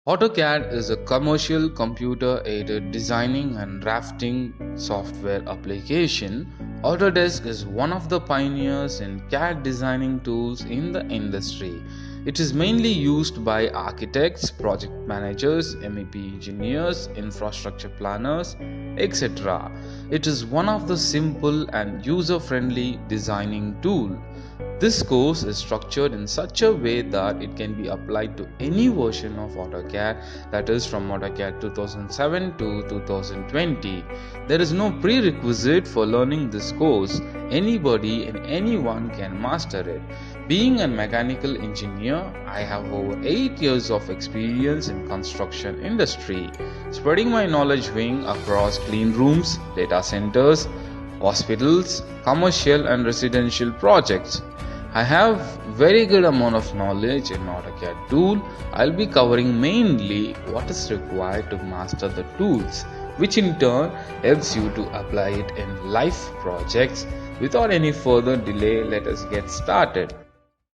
AutoCAD is a commercial computer-aided designing and drafting software application. Autodesk is one of the pioneers in CAD designing tools in the industry. It is mainly used by architects, project managers, MEP engineers, infrastructure planners, etc. It is one of the simple and user-friendly designing tool. This course is structured in such a way that it can be applied to any version of AutoCAD, that is from AutoCAD 2007 to 2020. There is no prerequisite for learning this course. Anybody and anyone can master it. Being a mechanical engineer, I have over 8 years of experience in construction industry, spreading my knowledge wing across clean rooms, data centers, hospitals, commercial and residential projects. I have very good amount of knowledge in AutoCAD tool. I'll be covering mainly what is required to master the tools, which in turn helps you to apply it in life projects. Without any further delay, let us get started.